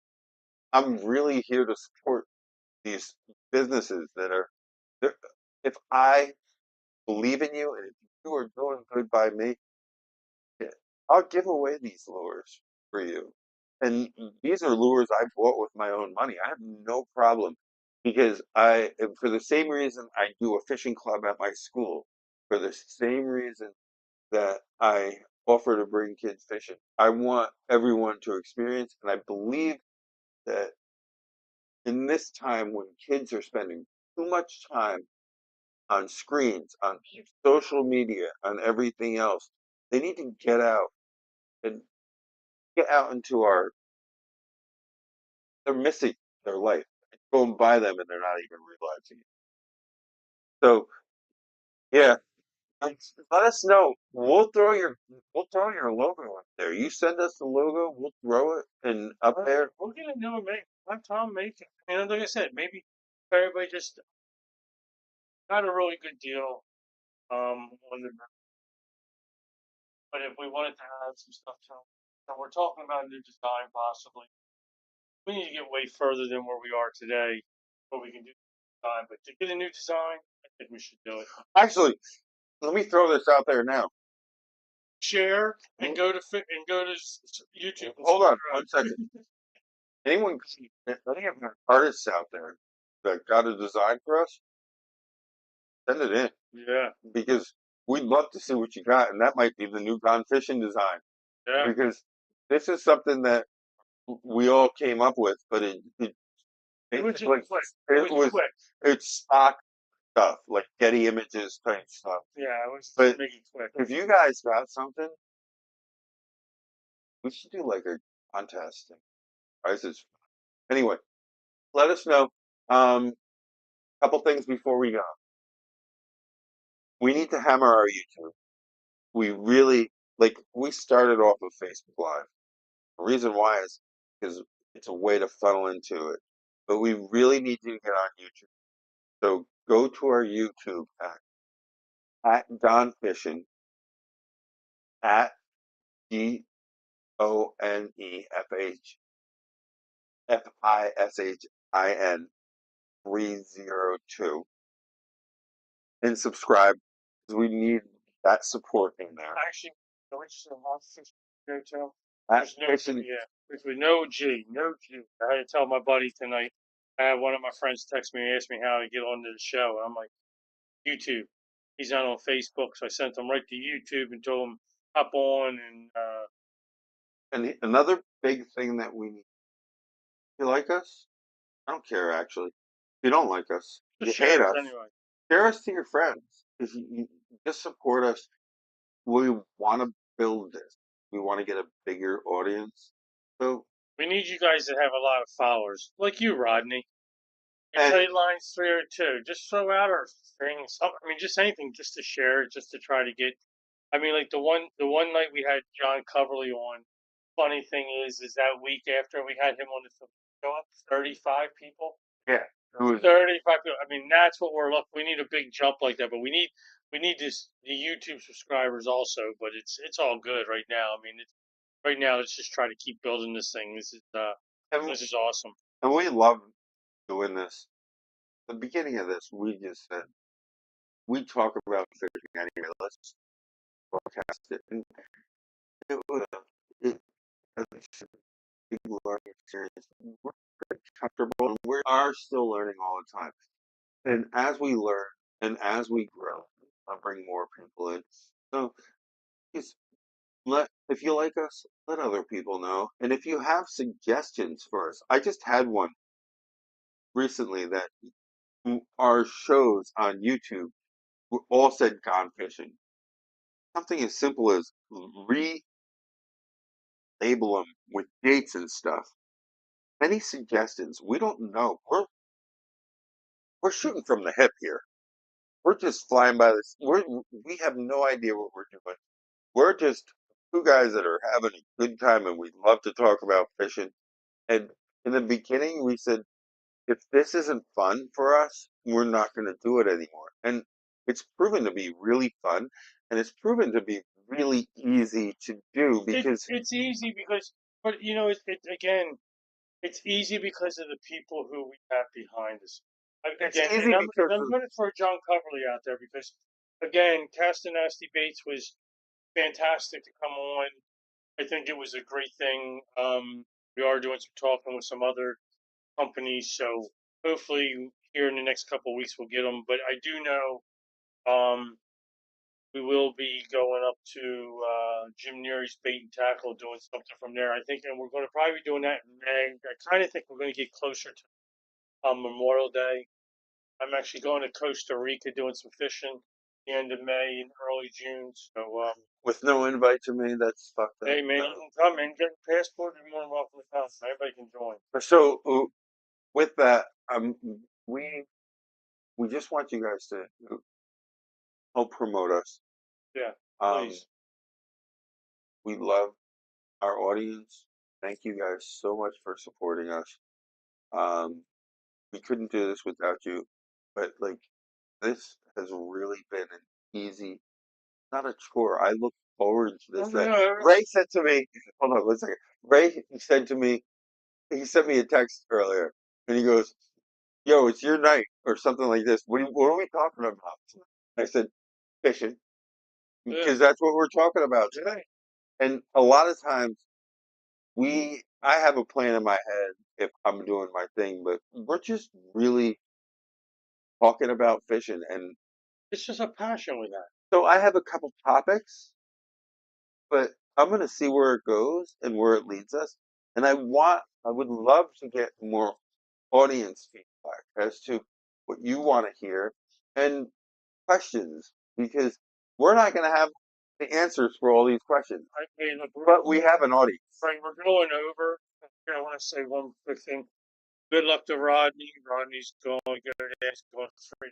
I'm really here to support these businesses that are. If I believe in you and if you are doing good by me, yeah, I'll give away these lures for you. And these are lures I bought with my own money. I have no problem because for the same reason I do a fishing club at my school, for the same reason that I offer to bring kids fishing. I want everyone to experience, and I believe that in this time when kids are spending too much time on screens, on social media, on everything else, they need to get out and get out into our, they're missing their life. It's going by them and they're not even realizing it. So yeah, let us know. We'll throw your logo up there. You send us the logo, we'll throw it and up there. We're gonna do it, make have Tom make it. And like I said, maybe if everybody just got a really good deal on the, but if we wanted to add some stuff to it, so we're talking about a new design possibly. We need to get way further than where we are today, where we can do design. But to get a new design, I think we should do it. Actually, let me throw this out there now. Share and go to YouTube. And Hold on subscribe. 1 second. Anyone, any of our artists out there that got a design for us, send it in Yeah, because we'd love to see what you got, and that might be the new Gone Fishing design yeah. because this is something that we all came up with, but it It was just basically quick. It was quick. it's stock stuff like Getty Images type stuff. Yeah, it was But make it quick. if you guys got something, we should do like a contest thing. Prizes. Anyway, let us know. Couple things before we go. We need to hammer our YouTube. We really like we started off with Facebook Live. The reason why is because it's a way to funnel into it. But we really need to get on YouTube. So go to our YouTube at Don Fishin at GONEFHFISHIN 302 and subscribe because we need that support in there. Actually, I went to Fish go to. At There's no Fishin, yeah. With no G, no G. I had to tell my buddy tonight. I had one of my friends text me and ask me how to get onto the show. I'm like, YouTube. He's not on Facebook, so I sent him right to YouTube and told him hop on and and another big thing that we need. You like us? I don't care actually. If you don't like us, just you hate share us us. anyway. Share us to your friends. If you just support us, we want to build this. We want to get a bigger audience. So We need you guys to have a lot of followers, like you, Rodney. Your and tight lines 302. Just throw out our thing. I mean, just anything, just to share it, just to try to get. I mean, like the one night we had John Coverly on. Funny thing is that week after we had him on the show, up 35 people. yeah, it was 35 people. I mean, that's what we're looking. We need a big jump like that, but we need this the YouTube subscribers also. But it's all good right now. I mean, right now let's just try to keep building this thing. and, This is awesome. and we love doing this. The beginning of this, we just said we talk about fishing anyway. Let's broadcast it, and it was it, it's a big learning experience. We're pretty comfortable, and we are still learning all the time. And as we learn and as we grow, I'll bring more people in. So just let if you like us, let other people know. And if you have suggestions for us, I just had one recently that our shows on YouTube were all said gone fishing. Something as simple as relabel them with dates and stuff. Any suggestions? We don't know. We're shooting from the hip here. We're just flying by this. We have no idea what we're doing. We're just two guys that are having a good time, and we love to talk about fishing. And in the beginning, we said, if this isn't fun for us, we're not going to do it anymore. And it's proven to be really fun, and it's proven to be really easy to do because It's easy because, but again, it's easy because of the people who we have behind us. it's Again, easy and because I'm going to throw John Coverly out there because, again, Cast and Nasty Baits was fantastic to come on. I think it was a great thing. We are doing some talking with some other companies, so hopefully here in the next couple of weeks we'll get them. But I do know um, we will be going up to Jim Neary's Bait and Tackle, doing something from there. I think, and we're going to probably be doing that in May. I kind of think we're going to get closer to on Memorial Day. I'm actually going to Costa Rica doing some fishing the end of May and early June. So, With no invite to me, that's fucked up. hey, man, you can come in, get a passport, you're more than welcome to come. Everybody can join. So with that, we just want you guys to help promote us. Yeah, Um, please. we love our audience. Thank you guys so much for supporting us. Um, we couldn't do this without you, but like this has really been an easy, not a chore. I look forward to this. That Ray said to me, hold on one second. Ray said to me, he sent me a text earlier, and he goes, "Yo, it's your night," or something like this. What are we talking about? I said, "Fishing," Yeah. because that's what we're talking about today. And a lot of times I have a plan in my head if I'm doing my thing, but we're just really talking about fishing. And It's just a passion we have. so I have a couple topics, but I'm going to see where it goes and where it leads us. And I would love to get more audience feedback as to what you want to hear and questions, because we're not going to have the answers for all these questions, Hey, look, but we have an audience. Frank, we're going over. I want to say one quick thing. Good luck to Rodney. Rodney's going to go to the going free.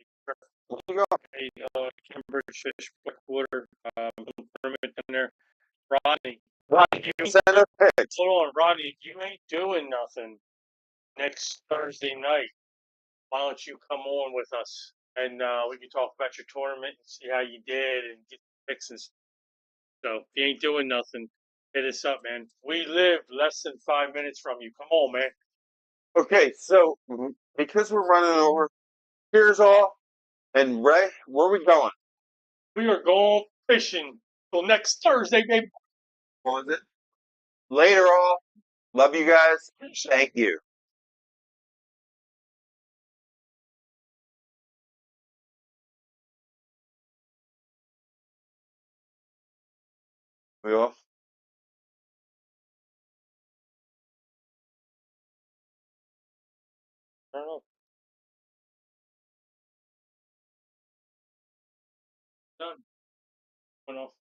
Hey, Cambridge Fish Blackwater tournament down there. Rodney, you Send us pics. hold on, Rodney. You ain't doing nothing next Thursday night. Why don't you come on with us and we can talk about your tournament and see how you did and get fixes. So if you ain't doing nothing, hit us up, man. We live less than 5 minutes from you. Come on, man. Okay, so because we're running over, here's all. And Ray, where are we going? We are going fishing till next Thursday, baby. What was it? Later, all. Love you guys. Thank you. We off? I don't know. Done. Went off.